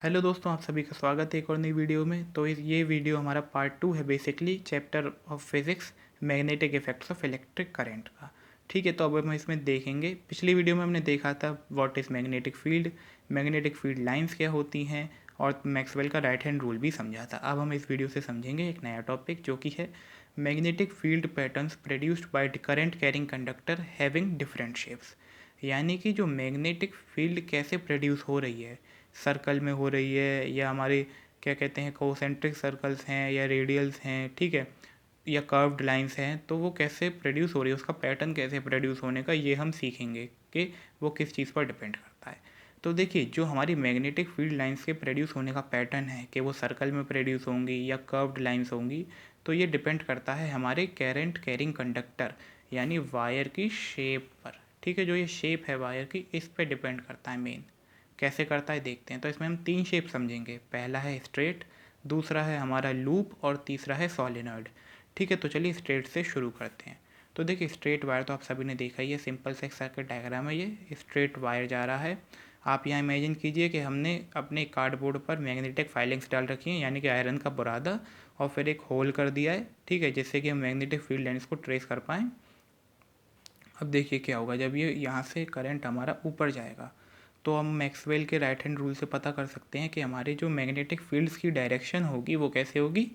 Hello दोस्तों, आप सभी का स्वागत है एक और नई वीडियो में। तो ये वीडियो हमारा पार्ट 2 है, basically chapter of physics magnetic effects of electric current का। ठीक है, तो अब हम इसमें देखेंगे। पिछली वीडियो में हमने देखा था what is magnetic field lines क्या होती हैं, और मैक्सवेल का राइट हैंड रूल भी समझा था। अब हम इस वीडियो से समझेंगे एक नया टॉपिक जो कि है magnetic field patterns produced by current carrying conductor having different shapes. यानी कि जो मैग्नेटिक फील्ड कैसे प्रोड्यूस हो रही है, सर्कल में हो रही है या हमारे क्या कहते हैं कोसेंट्रिक सर्कल्स हैं या रेडियल्स हैं, ठीक है, या कर्व्ड लाइंस हैं, तो वो कैसे प्रोड्यूस हो रही है, उसका पैटर्न कैसे प्रोड्यूस होने का ये हम सीखेंगे कि वो किस चीज़ पर डिपेंड करता है। तो देखिए, जो हमारी मैग्नेटिक फील्ड लाइंस के प्रोड्यूस होने का पैटर्न है कि वो सर्कल में प्रोड्यूस होंगी या कर्व्ड लाइंस होंगी, तो ये डिपेंड करता है हमारे करंट कैरिंग कंडक्टर यानी वायर की शेप पर। ठीक है, जो ये शेप है वायर की, इस पर डिपेंड करता है मेन। कैसे करता है देखते हैं। तो इसमें हम 3 शेप समझेंगे। पहला है स्ट्रेट, दूसरा है हमारा लूप और तीसरा है सॉलिनॉइड। ठीक है, तो चलिए स्ट्रेट से शुरू करते हैं। तो देखिए, स्ट्रेट वायर तो आप सभी ने देखा ही है, सिंपल से एक सर्किट डायग्राम है। ये स्ट्रेट वायर जा रहा है। आप यहाँ इमेजिन कीजिए कि हमने अपने कार्डबोर्ड पर मैग्नेटिक फाइलिंग्स डाल रखी हैं, यानी कि आयरन का बुरादा, और फिर एक होल कर दिया है, ठीक है, जिससे कि हम मैग्नेटिक फील्ड लाइन्स को ट्रेस कर पाएँ। अब देखिए क्या होगा, जब ये यहाँ से करंट हमारा ऊपर जाएगा तो हम मैक्सवेल के राइट हैंड रूल से पता कर सकते हैं कि हमारी जो मैग्नेटिक फील्ड्स की डायरेक्शन होगी वो कैसे होगी,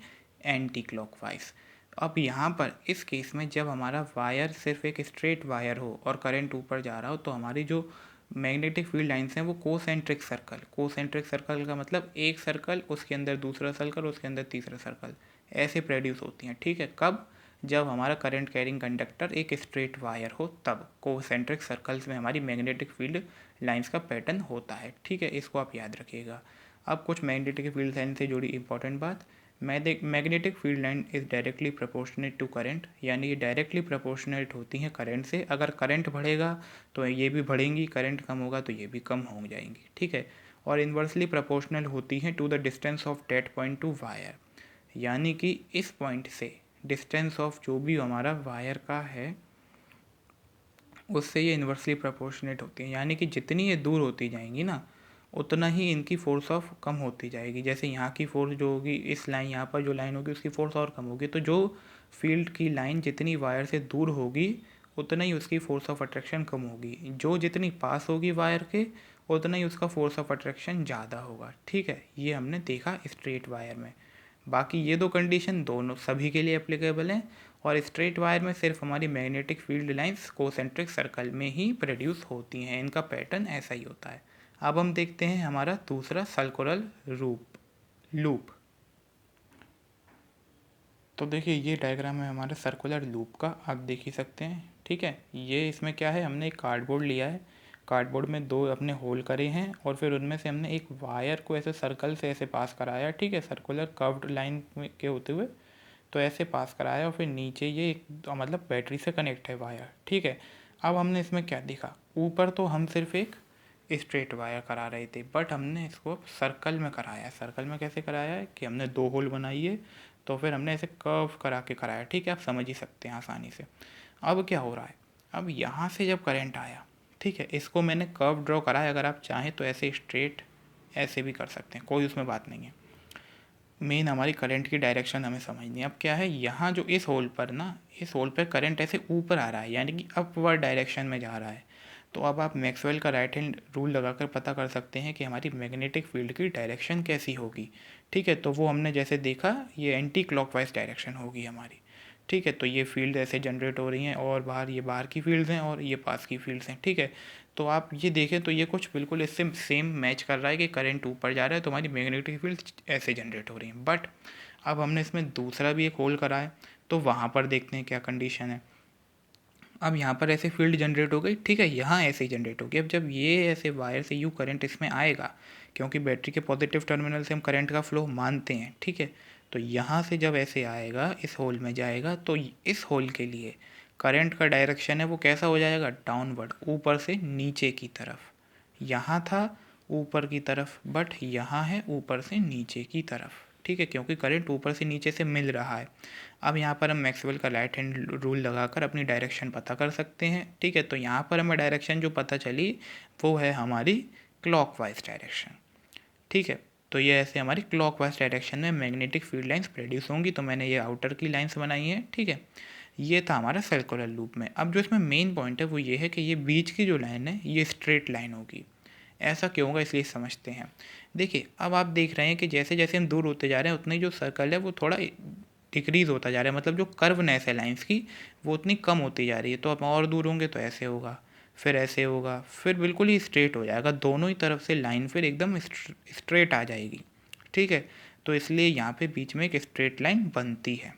एंटी क्लॉकवाइज। अब यहाँ पर इस केस में जब हमारा वायर सिर्फ एक स्ट्रेट वायर हो और करंट ऊपर जा रहा हो, तो हमारी जो मैग्नेटिक फील्ड लाइन्स हैं वो कोसेंट्रिक सर्कल का मतलब एक सर्कल, उसके अंदर दूसरा सर्कल, उसके अंदर तीसरा सर्कल, ऐसे प्रोड्यूस होती हैं। ठीक है, कब? जब हमारा करंट कैरिंग कंडक्टर एक स्ट्रेट वायर हो, तब कोसेंट्रिक सर्कल्स में हमारी मैग्नेटिक फील्ड लाइंस का पैटर्न होता है। ठीक है, इसको आप याद रखिएगा। अब कुछ मैग्नेटिक फील्ड लाइन से जुड़ी इंपॉर्टेंट बात। Magnetic field line is directly proportionate to current, यानी ये डायरेक्टली प्रोपोर्शनेट होती हैं करंट से। अगर करंट बढ़ेगा तो ये भी बढ़ेंगी, करंट कम होगा तो ये भी कम हो जाएंगी। ठीक है, और इन्वर्सली प्रोपोर्शनल होती हैं to the distance of that point to wire, यानी कि इस पॉइंट से डिस्टेंस ऑफ जो भी हमारा वायर का है उससे ये इन्वर्सली प्रोपोर्शनेट होती हैं। यानी कि जितनी ये दूर होती जाएंगी ना, उतना ही इनकी फोर्स ऑफ कम होती जाएगी। जैसे यहाँ की फोर्स जो होगी, इस लाइन यहाँ पर जो लाइन होगी उसकी फोर्स और कम होगी, तो जो फील्ड की लाइन जितनी वायर से दूर होगी उतना ही उसकी फोर्स ऑफ अट्रैक्शन कम होगी। जो जितनी पास होगी वायर के, उतना ही उसका फोर्स ऑफ अट्रैक्शन ज़्यादा होगा। ठीक है, ये हमने देखा स्ट्रेट वायर में। बाकी ये दो कंडीशन दोनों सभी के लिए एप्लीकेबल हैं, और स्ट्रेट वायर में सिर्फ हमारी magnetic field lines concentric circle में ही प्रोड्यूस होती हैं। इनका पैटर्न ऐसा ही होता है। अब हम देखते हैं हमारा दूसरा सर्कुलर लूप। तो देखिए, ये डायग्राम है हमारे सर्कुलर लूप का, आप देख ही सकते हैं। ठीक है, ये इसमें क्या है, हमने एक कार्डबोर्ड लिया है, कार्डबोर्ड में 2 अपने होल करे हैं, और फिर उनमें से हमने एक वायर को ऐसे सर्कल से ऐसे पास कराया। ठीक है, सर्कुलर कर्व्ड लाइन के होते हुए, तो ऐसे पास कराया, और फिर नीचे ये एक मतलब बैटरी से कनेक्ट है वायर। ठीक है, अब हमने इसमें क्या देखा, ऊपर तो हम सिर्फ एक स्ट्रेट वायर करा रहे थे, बट हमने इसको सर्कल में कराया। सर्कल में कैसे कराया है कि हमने 2 होल बनाई है, तो फिर हमने ऐसे कर्व करा के कराया। ठीक है, आप समझ ही सकते हैं आसानी से। अब क्या हो रहा है, अब यहाँ से जब करंट आया, ठीक है, इसको मैंने कर्व ड्रॉ करा है। अगर आप चाहें तो ऐसे स्ट्रेट ऐसे भी कर सकते हैं, कोई उसमें बात नहीं है। मेन हमारी करंट की डायरेक्शन हमें समझनी है। अब क्या है, यहाँ जो इस होल पर ना, इस होल पर करंट ऐसे ऊपर आ रहा है, यानी कि अपवर्ड डायरेक्शन में जा रहा है। तो अब आप मैक्सवेल का राइट हैंड रूल लगाकर पता कर सकते हैं कि हमारी मैग्नेटिक फील्ड की डायरेक्शन कैसी होगी। ठीक है, तो वो हमने जैसे देखा, ये एंटी क्लॉकवाइज डायरेक्शन होगी हमारी। ठीक है, तो ये फील्ड ऐसे जनरेट हो रही हैं, और बाहर ये बाहर की फील्ड्स हैं और ये पास की फील्ड्स हैं। ठीक है, तो आप ये देखें तो ये कुछ बिल्कुल इससे सेम मैच कर रहा है कि करंट ऊपर जा रहा है तो हमारी मैग्नेटिक फील्ड ऐसे जनरेट हो रही हैं। बट अब हमने इसमें दूसरा भी एक होल करा है, तो वहाँ पर देखते हैं क्या कंडीशन है। अब यहाँ पर ऐसे फील्ड जनरेट हो गई, ठीक है, यहाँ ऐसे ही जनरेट होगी। अब जब ये ऐसे वायर से यू करंट इसमें आएगा, क्योंकि बैटरी के पॉजिटिव टर्मिनल से हम करंट का फ्लो मानते हैं। ठीक है, तो यहाँ से जब ऐसे आएगा, इस होल में जाएगा, तो इस होल के लिए करंट का डायरेक्शन है वो कैसा हो जाएगा, डाउनवर्ड, ऊपर से नीचे की तरफ। यहाँ था ऊपर की तरफ, बट यहाँ है ऊपर से नीचे की तरफ। ठीक है, क्योंकि करंट ऊपर से नीचे से मिल रहा है। अब यहाँ पर हम मैक्सवेल का राइट हैंड रूल लगाकर अपनी डायरेक्शन पता कर सकते हैं। ठीक है, तो यहाँ पर हमें डायरेक्शन जो पता चली वो है हमारी क्लॉकवाइज डायरेक्शन। ठीक है, तो ये ऐसे हमारी क्लॉकवाइज डायरेक्शन में मैग्नेटिक फील्ड लाइंस प्रोड्यूस होंगी। तो मैंने ये आउटर की लाइंस बनाई है, ठीक है। ये था हमारा सर्कुलर लूप में। अब जो इसमें मेन पॉइंट है वो ये है कि ये बीच की जो लाइन है ये स्ट्रेट लाइन होगी। ऐसा क्यों होगा इसलिए समझते हैं। देखिए अब आप देख रहे हैं कि जैसे जैसे हम दूर होते जा रहे हैं उतनी जो सर्कल है वो थोड़ा डिक्रीज़ होता जा रहा है, मतलब जो कर्वनेस है लाइंस की वो उतनी कम होती जा रही है। तो अब और दूर होंगे तो ऐसे होगा, फिर ऐसे होगा, फिर बिल्कुल ही स्ट्रेट हो जाएगा, दोनों ही तरफ से लाइन फिर एकदम स्ट्रेट आ जाएगी, ठीक है। तो इसलिए यहाँ पे बीच में एक स्ट्रेट लाइन बनती है,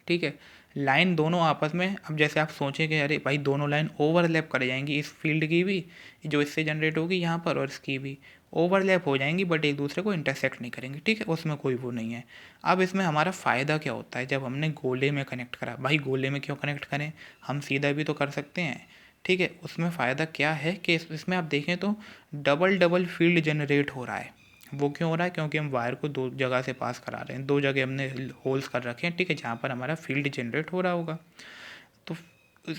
ठीक है। लाइन दोनों आपस में, अब जैसे आप सोचें कि अरे भाई दोनों लाइन ओवरलैप कर जाएंगी, इस फील्ड की भी जो इससे जनरेट होगी यहाँ पर और इसकी भी ओवरलैप हो जाएंगी, बट एक दूसरे को इंटरसेक्ट नहीं करेंगे, ठीक है, उसमें कोई वो नहीं है। अब इसमें हमारा फ़ायदा क्या होता है जब हमने गोले में कनेक्ट करा। भाई गोले में क्यों कनेक्ट करें, हम सीधा भी तो कर सकते हैं, ठीक है। उसमें फ़ायदा क्या है कि इसमें आप देखें तो डबल डबल फील्ड जनरेट हो रहा है। वो क्यों हो रहा है, क्योंकि हम वायर को दो जगह से पास करा रहे हैं, दो जगह हमने होल्स कर रखे हैं, ठीक है, जहाँ पर हमारा फील्ड जनरेट हो रहा होगा। तो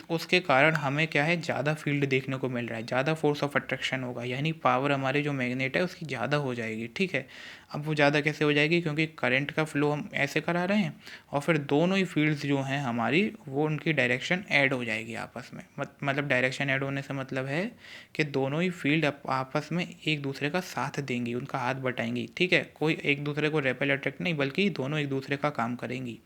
उसके कारण हमें क्या है, ज़्यादा फील्ड देखने को मिल रहा है, ज़्यादा फोर्स ऑफ अट्रैक्शन होगा, यानी पावर हमारे जो मैग्नेट है उसकी ज़्यादा हो जाएगी, ठीक है। अब वो ज़्यादा कैसे हो जाएगी, क्योंकि करंट का फ्लो हम ऐसे करा रहे हैं और फिर दोनों ही फील्ड्स जो हैं हमारी वो उनकी डायरेक्शन ऐड हो जाएगी आपस में। मतलब डायरेक्शन ऐड होने से मतलब है कि दोनों ही फील्ड आपस में एक दूसरे का साथ देंगी, उनका हाथ बटाएंगी, ठीक है। कोई एक दूसरे को रेपेल अट्रैक्ट नहीं, बल्कि दोनों एक दूसरे का काम करेंगी,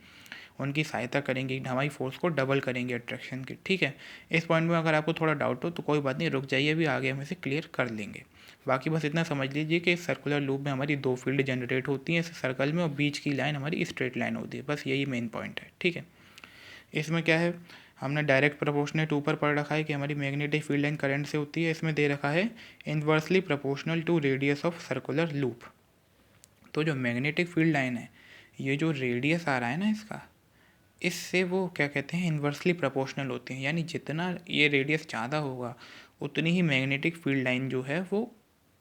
उनकी सहायता करेंगे, हमारी फोर्स को डबल करेंगे अट्रैक्शन की, ठीक है। इस पॉइंट में अगर आपको थोड़ा डाउट हो तो कोई बात नहीं, रुक जाइए, अभी आगे हम इसे क्लियर कर लेंगे। बाकी बस इतना समझ लीजिए कि इस सर्कुलर लूप में हमारी दो फील्ड जनरेट होती हैं इस सर्कल में, और बीच की लाइन हमारी स्ट्रेट लाइन होती है, बस यही मेन पॉइंट है, ठीक है। इसमें क्या है, हमने डायरेक्ट प्रोपोर्शनेट ऊपर पढ़ रखा है कि हमारी मैग्नेटिक फील्ड लाइन करंट से होती है। इसमें दे रखा है inversely proportional to radius of circular loop. तो जो मैग्नेटिक फील्ड लाइन है, ये जो रेडियस आ रहा है ना इसका, इससे वो क्या कहते हैं, इन्वर्सली प्रोपोर्शनल होते हैं, यानी जितना ये रेडियस ज़्यादा होगा उतनी ही मैग्नेटिक फील्ड लाइन जो है वो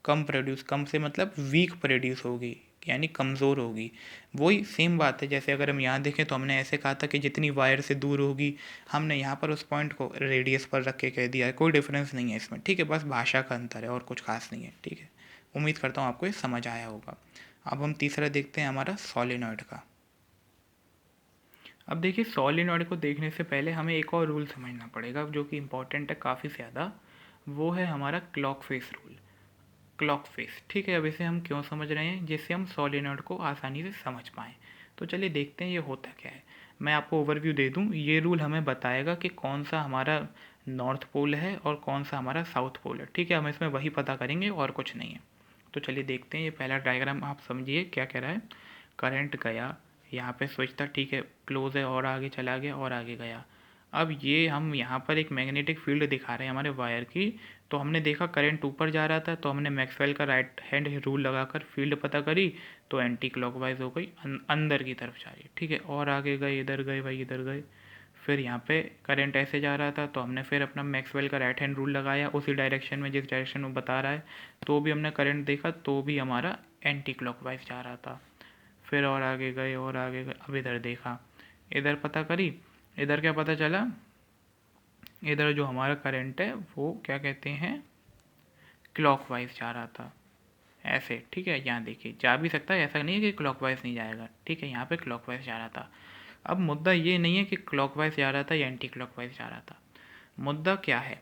कम से मतलब वीक प्रोड्यूस होगी, यानी कमज़ोर होगी। वही सेम बात है, जैसे अगर हम यहाँ देखें तो हमने ऐसे कहा था कि जितनी वायर से दूर होगी, हमने यहाँ पर उस पॉइंट को रेडियस पर रख के कह दिया है, कोई डिफरेंस नहीं है इसमें, ठीक है, बस भाषा का अंतर है और कुछ खास नहीं है, ठीक है। उम्मीद करता हूँ आपको ये समझ आया होगा। अब हम तीसरा देखते हैं हमारा सोलेनॉइड का। अब देखिए सोलेनॉइड को देखने से पहले हमें एक और रूल समझना पड़ेगा जो कि इम्पॉर्टेंट है काफ़ी ज़्यादा, वो है हमारा clock face rule. Clock face, ठीक है। अब इसे हम क्यों समझ रहे हैं, जिससे हम सोलेनॉइड को आसानी से समझ पाएँ। तो चलिए देखते हैं ये होता क्या है। मैं आपको ओवरव्यू दे दूँ। ये रूल हमें बताएगा कि कौन सा हमारा नॉर्थ पोल है और कौन सा हमारा साउथ पोल है, ठीक है। हम इसमें वही पता करेंगे और कुछ नहीं है। तो चलिए देखते हैं। ये पहला डायग्राम आप समझिए क्या कह रहा है। करंट गया, यहाँ पे स्विच था, ठीक है, क्लोज है, और आगे चला गया और आगे गया। अब ये हम यहाँ पर एक मैग्नेटिक फील्ड दिखा रहे हैं हमारे वायर की। तो हमने देखा करंट ऊपर जा रहा था, तो हमने मैक्सवेल का राइट हैंड रूल लगाकर फील्ड पता करी, तो एंटी क्लॉकवाइज हो गई, अंदर की तरफ जा रही है, ठीक है। और आगे गए, इधर गए भाई, इधर गए। फिर यहाँ पे करंट ऐसे जा रहा था, तो हमने फिर अपना मैक्सवेल का राइट हैंड रूल लगाया उसी डायरेक्शन में जिस डायरेक्शन में बता रहा है, तो भी हमने करंट देखा, तो भी हमारा एंटी क्लॉकवाइज जा रहा था। फिर और आगे गए और आगे गए, अब इधर देखा, इधर पता करी, इधर क्या पता चला, इधर जो हमारा करंट है वो क्या कहते हैं, क्लॉकवाइज जा रहा था ऐसे, ठीक है। यहाँ देखिए जा भी सकता है, ऐसा नहीं है कि क्लॉकवाइज नहीं जाएगा, ठीक है। यहाँ पे क्लॉकवाइज जा रहा था। अब मुद्दा ये नहीं है कि क्लॉकवाइज जा रहा था या एंटी क्लॉकवाइज जा रहा था। मुद्दा क्या है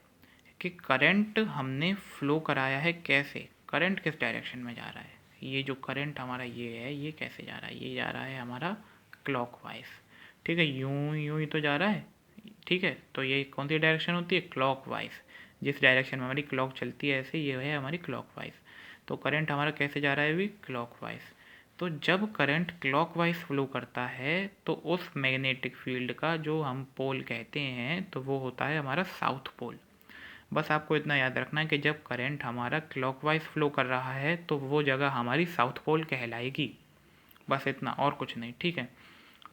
कि करंट हमने फ्लो कराया है कैसे, करंट किस डायरेक्शन में जा रहा है। ये जो करंट हमारा ये है, ये कैसे जा रहा है, ये जा रहा है हमारा क्लॉकवाइज, ठीक है। यूं यूं ही तो जा रहा है, ठीक है। तो ये कौन सी डायरेक्शन होती है, क्लॉकवाइज। जिस डायरेक्शन में हमारी क्लॉक चलती है ऐसे ये है हमारी क्लॉकवाइज। तो करंट हमारा कैसे जा रहा है अभी, क्लॉकवाइज। तो जब करंट क्लॉकवाइज फ्लो करता है तो उस मैग्नेटिक फील्ड का जो हम पोल कहते हैं तो वो होता है हमारा साउथ पोल। बस आपको इतना याद रखना है कि जब करंट हमारा क्लॉकवाइज फ्लो कर रहा है तो वो जगह हमारी साउथ पोल कहलाएगी, बस इतना और कुछ नहीं, ठीक है।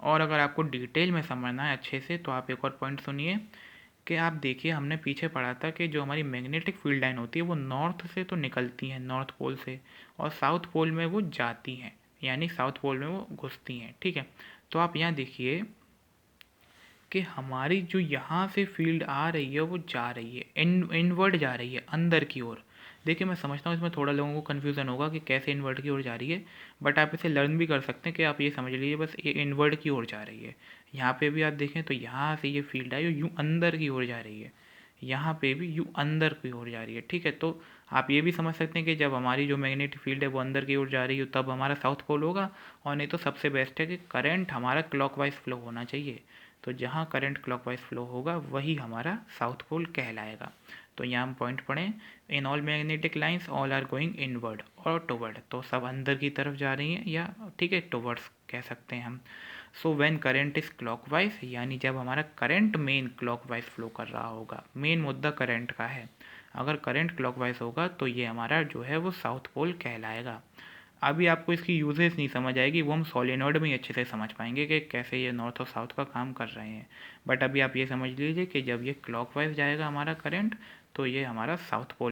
और अगर आपको डिटेल में समझना है अच्छे से तो आप एक और पॉइंट सुनिए कि आप देखिए हमने पीछे पढ़ा था कि जो हमारी मैग्नेटिक फील्ड लाइन होती है वो नॉर्थ से तो निकलती हैं, नॉर्थ पोल से, और साउथ पोल में वो जाती हैं, यानी साउथ पोल में वो घुसती हैं, ठीक है। तो आप यहाँ देखिए कि हमारी जो यहाँ से फील्ड आ रही है वो जा रही है इनवर्ड जा रही है, अंदर की ओर। देखिए मैं समझता हूँ इसमें थोड़ा लोगों को कन्फ्यूज़न होगा कि कैसे इन्वर्ट की ओर जा रही है, बट आप इसे लर्न भी कर सकते हैं कि आप ये समझ लीजिए बस ये इन्वर्ट की ओर जा रही है। यहाँ पे भी आप देखें तो यहाँ से ये फील्ड है यूँ अंदर की ओर जा रही है, यहाँ पे भी यूँ अंदर की ओर जा रही है। ठीक है, तो आप ये भी समझ सकते हैं कि जब हमारी जो मैग्नेटिक फील्ड है वो अंदर की ओर जा रही है तब हमारा साउथ पोल होगा, और नहीं तो सबसे बेस्ट है कि करंट हमारा क्लॉकवाइज फ्लो होना चाहिए। तो जहाँ करंट क्लॉकवाइज फ्लो होगा वही हमारा साउथ पोल कहलाएगा। तो यहाँ हम पॉइंट पढ़ें, in all magnetic lines all are going inward और टुवर्ड, तो सब अंदर की तरफ जा रही हैं, या ठीक है टुवर्ड्स कह सकते हैं हम। So when current is clockwise, यानी जब हमारा करंट मेन क्लॉकवाइज फ्लो कर रहा होगा, मेन मुद्दा करंट का है, अगर करंट क्लॉकवाइज होगा तो ये हमारा जो है वो साउथ पोल कहलाएगा। अभी आपको इसकी यूजेस नहीं समझ आएगी, वो हम सोलेनॉइड में ही अच्छे से समझ पाएंगे कि कैसे ये नॉर्थ और साउथ का काम कर रहे हैं। बट अभी आप ये समझ लीजिए कि जब ये क्लॉकवाइज जाएगा हमारा करंट तो ये हमारा साउथ पोल